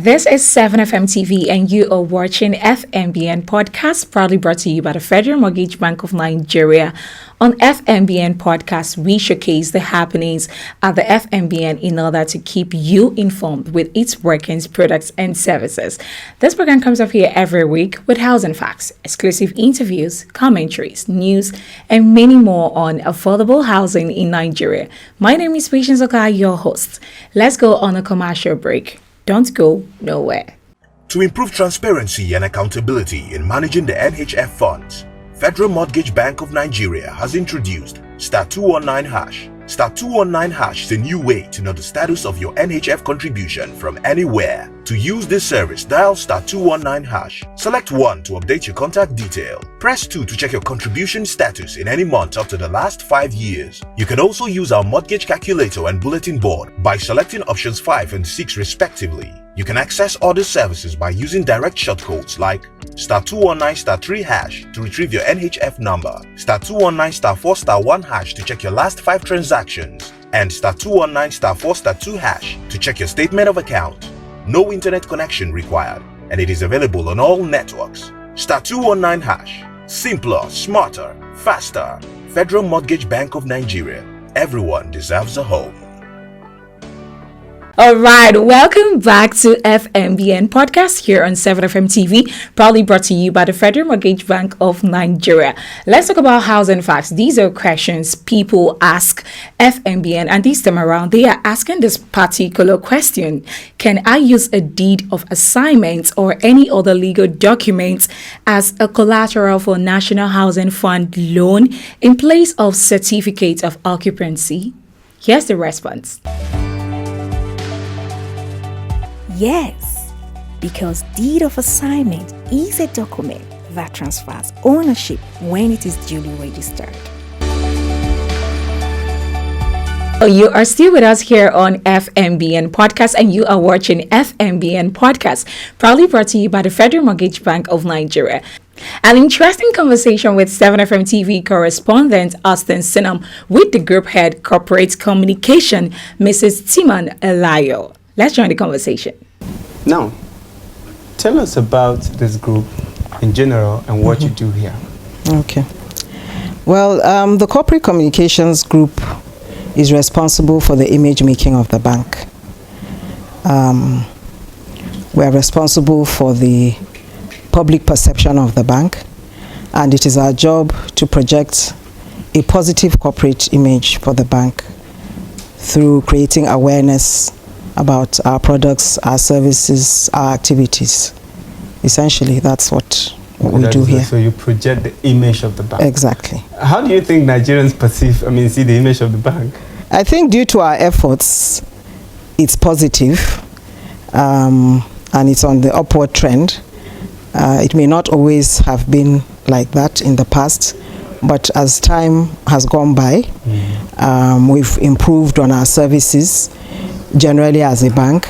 This is 7FM TV and you are watching FMBN podcast, proudly brought to you by the Federal Mortgage Bank of Nigeria. On FMBN podcast, we showcase the happenings at the FMBN in order to keep you informed with its workings, products, and services. This program comes up here every week with housing facts, exclusive interviews, commentaries, news, and many more on affordable housing in Nigeria. My name is Patience Okai, your host. Let's go on a commercial break. Don't go nowhere. To improve transparency and accountability in managing the NHF funds, Federal Mortgage Bank of Nigeria has introduced star 219 hash. Star 219 hash is a new way to know the status of your NHF contribution from anywhere. To use this service, dial star 219 hash. Select 1 to update your contact detail. Press 2 to check your contribution status in any month up to the last 5 years. You can also use our mortgage calculator and bulletin board by selecting options 5 and 6 respectively. You can access other services by using direct shortcodes like star 219 star 3 hash to retrieve your NHF number, star 219 star 4 star 1 hash to check your last 5 transactions, and star 219 star 4 star 2 hash to check your statement of account. No internet connection required, and it is available on all networks. Star 219 hash. Simpler, smarter, faster. Federal Mortgage Bank of Nigeria. Everyone deserves a home. All right, welcome back to FMBN podcast here on 7FM TV, proudly brought to you by the Federal Mortgage Bank of Nigeria. Let's talk about housing facts. These are questions people ask FMBN, and this time around, they are asking this particular question. Can I use a deed of assignment or any other legal documents as a collateral for National Housing Fund loan in place of certificate of occupancy? Here's the response. Yes, because deed of assignment is a document that transfers ownership when it is duly registered. You are still with us here on FMBN Podcast, and you are watching FMBN Podcast, proudly brought to you by the Federal Mortgage Bank of Nigeria. An interesting conversation with 7FM TV correspondent Austin Sinam with the group head corporate communication, Mrs. Timan Elayo. Let's join the conversation. Now, tell us about this group in general and what you do here. Okay. Well, the corporate communications group is responsible for the image making of the bank. We are responsible for the public perception of the bank, and it is our job to project a positive corporate image for the bank through creating awareness about our products, our services, our activities. Essentially, that's what we do here. So you project the image of the bank. Exactly. How do you think Nigerians see the image of the bank? I think due to our efforts, it's positive, and it's on the upward trend. It may not always have been like that in the past, but as time has gone by, we've improved on our services generally as a bank,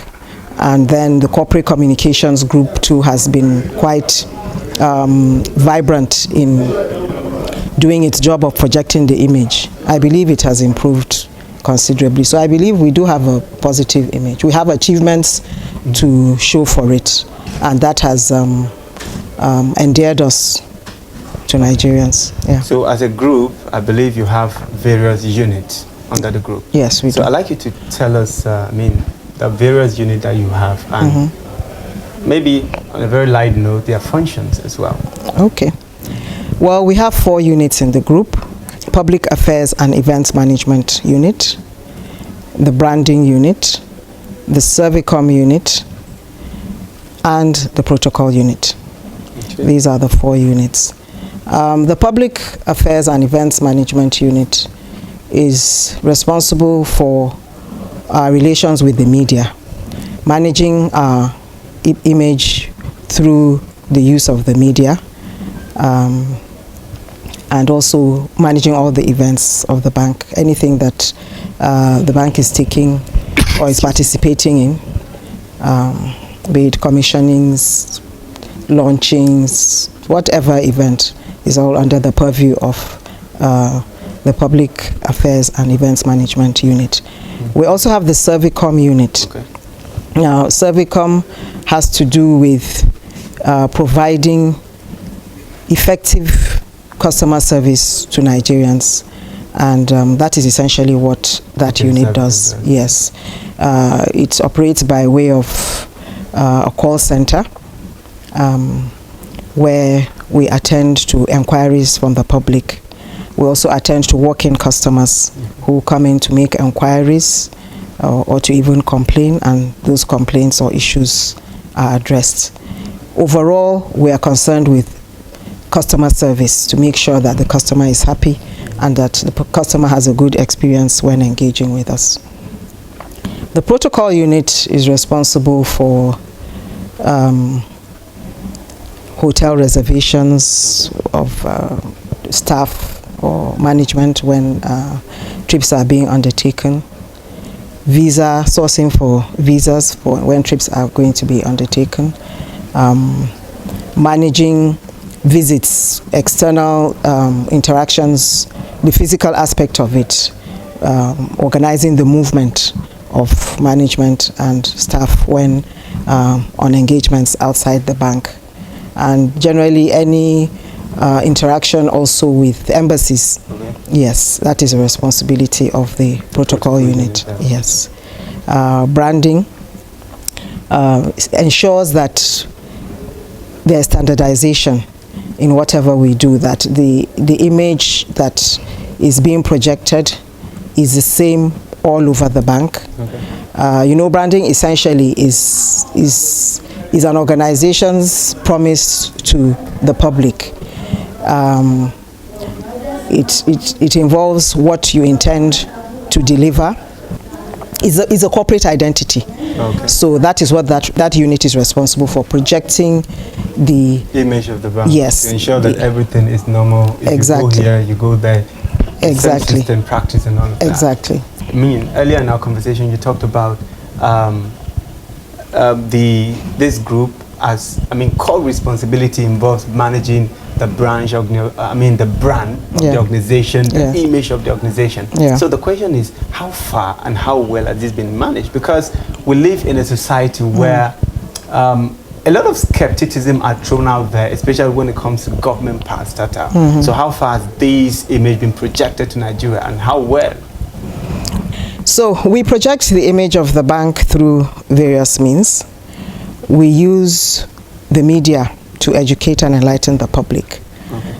and then the corporate communications group too has been quite vibrant in doing its job of projecting the image. I believe it has improved considerably, so I believe we do have a positive image. We have achievements to show for it, and that has endeared us to Nigerians. Yeah. So as a group, I believe you have various units under the group. Yes, we do. So I'd like you to tell us, the various units that you have, and maybe on a very light note, their functions as well. Okay. Well, we have 4 units in the group: Public Affairs and Events Management Unit, the Branding Unit, the Servicom Unit, and the Protocol Unit. Okay. These are the 4 units. The Public Affairs and Events Management Unit is responsible for our relations with the media, managing our image through the use of the media, and also managing all the events of the bank, anything that the bank is taking or is participating in, be it commissionings, launchings, whatever event is all under the purview of the Public Affairs and Events Management Unit. We also have the Servicom Unit. Okay. Now, Servicom has to do with providing effective customer service to Nigerians, and that is essentially what that unit does. Yes, it operates by way of a call center where we attend to inquiries from the public. We also attend to walk-in customers who come in to make inquiries or to even complain, and those complaints or issues are addressed. Overall, we are concerned with customer service to make sure that the customer is happy and that the customer has a good experience when engaging with us. The protocol unit is responsible for hotel reservations of staff or management when trips are being undertaken, visa sourcing for visas for when trips are going to be undertaken, managing visits, external interactions, the physical aspect of it, organizing the movement of management and staff when on engagements outside the bank, and generally any interaction also with embassies. Okay. Yes, that is a responsibility of the protocol unit. Yes. Branding ensures that there is standardization in whatever we do, that the image that is being projected is the same all over the bank. Okay. Branding essentially is an organization's promise to the public. It involves what you intend to deliver. It's a corporate identity. Okay. So that is what that unit is responsible for, projecting the image of the bank. Yes. To ensure that everything is normal. If you go here, you go there. Exactly. System, practice and all of that. Exactly. I mean, earlier in our conversation, you talked about this group as, core responsibility involves managing the brand of the organization, the image of the organization. Yeah. So the question is, how far and how well has this been managed? Because we live in a society where a lot of skepticism are thrown out there, especially when it comes to government parastatal. So how far has this image been projected to Nigeria, and how well? So we project the image of the bank through various means. We use the media to educate and enlighten the public. Okay.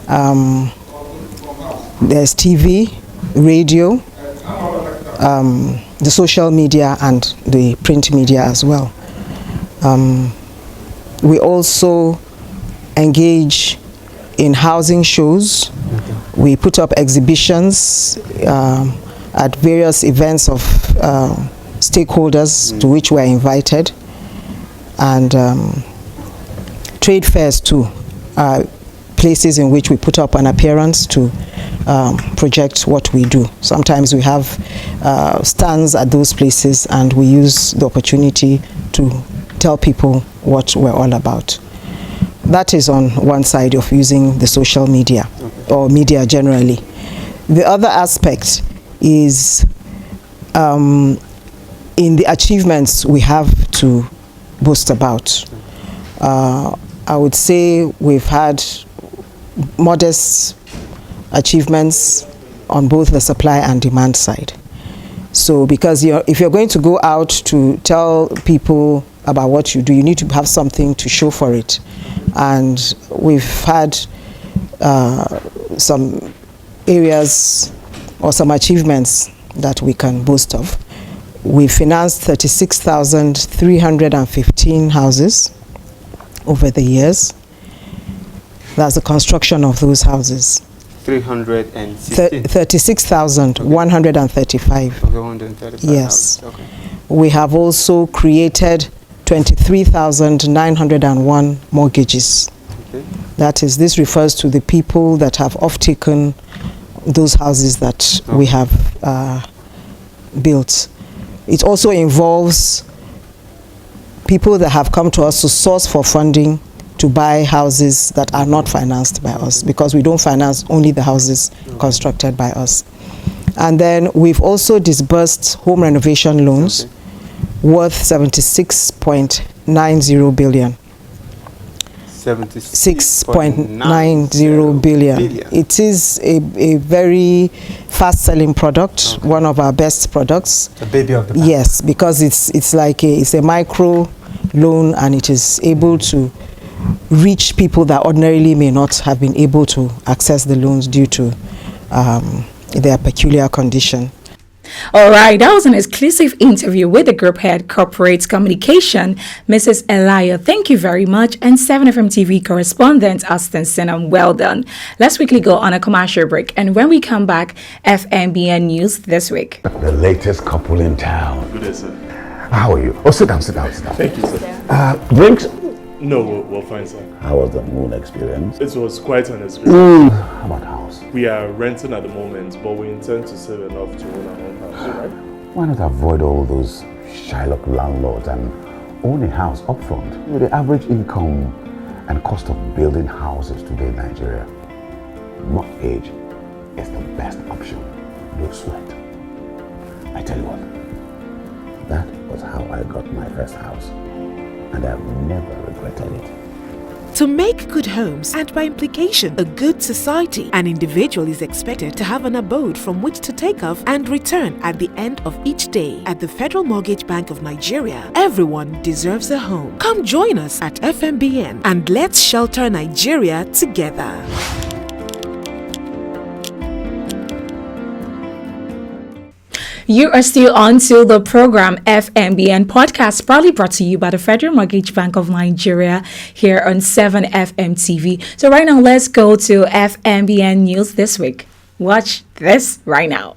There's TV, radio, the social media, and the print media as well. We also engage in housing shows. Okay. We put up exhibitions at various events of stakeholders to which we are invited, and trade fairs too, places in which we put up an appearance to project what we do. Sometimes we have stands at those places, and we use the opportunity to tell people what we're all about. That is on one side of using the social media, or media generally. The other aspect is in the achievements we have to boast about. I would say we've had modest achievements on both the supply and demand side. So because if you're going to go out to tell people about what you do, you need to have something to show for it. And we've had some areas or some achievements that we can boast of. We financed 36,315 houses over the years. That's the construction of those houses. 36,135. Okay, 135. Yes. Okay. We have also created 23,901 mortgages. Okay. That is, this refers to the people that have off-taken those houses that we have built. It also involves people that have come to us to source for funding to buy houses that are not financed by us, because we don't finance only the houses constructed by us. And then we've also disbursed home renovation loans worth 76.8 6.90 billion. 76.90 billion. It is a very fast-selling product, one of our best products. The baby of the bank. Yes, because it's like it's a micro loan, and it is able to reach people that ordinarily may not have been able to access the loans due to their peculiar condition. All right, that was an exclusive interview with the Group Head Corporate Communication, Mrs. Elia. Thank you very much. And 7FM TV correspondent, Aston Sinam, well done. Let's quickly go on a commercial break. And when we come back, FMBN News this week. The latest couple in town. Good day, sir. How are you? Oh, sit down. Thank you, sir. Drinks? No, we're fine, sir. How was the moon experience? It was quite an experience. How about house? We are renting at the moment, but we intend to save enough to own our own house, right? Why not avoid all those Shylock landlords and own a house up front? With the average income and cost of building houses today in Nigeria, mortgage is the best option. No sweat. I tell you what, that was how I got my first house, and I've never regretted it. To make good homes, and by implication, a good society, an individual is expected to have an abode from which to take off and return at the end of each day. At the Federal Mortgage Bank of Nigeria, everyone deserves a home. Come join us at FMBN and let's shelter Nigeria together. You are still on to the program FMBN podcast, proudly brought to you by the Federal Mortgage Bank of Nigeria here on 7FM TV. So right now, let's go to FMBN News this week. Watch this right now.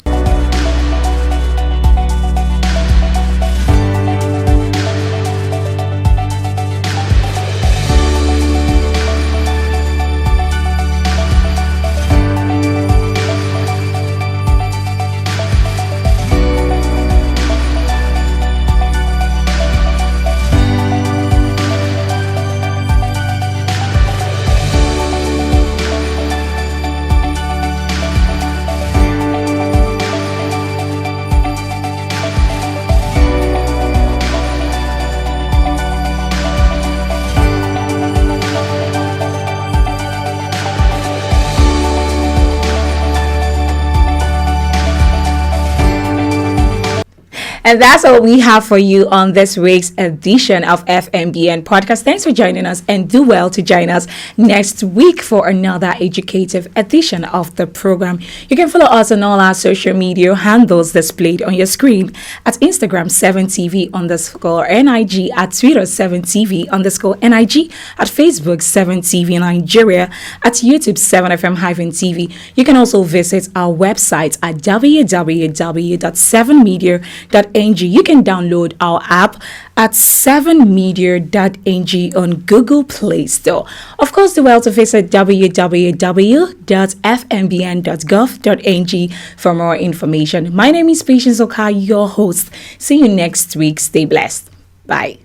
And that's all we have for you on this week's edition of FMBN Podcast. Thanks for joining us, and do well to join us next week for another educative edition of the program. You can follow us on all our social media handles displayed on your screen at Instagram 7TV_NIG, at Twitter 7TV_NIG, at Facebook 7TV Nigeria, at YouTube 7FM-TV. You can also visit our website at www.7media.ng. You can download our app at 7media.ng on Google Play Store. Of course, the well to visit www.fmbn.gov.ng for more information. My name is Patience Oka, your host. See you next week. Stay blessed. Bye.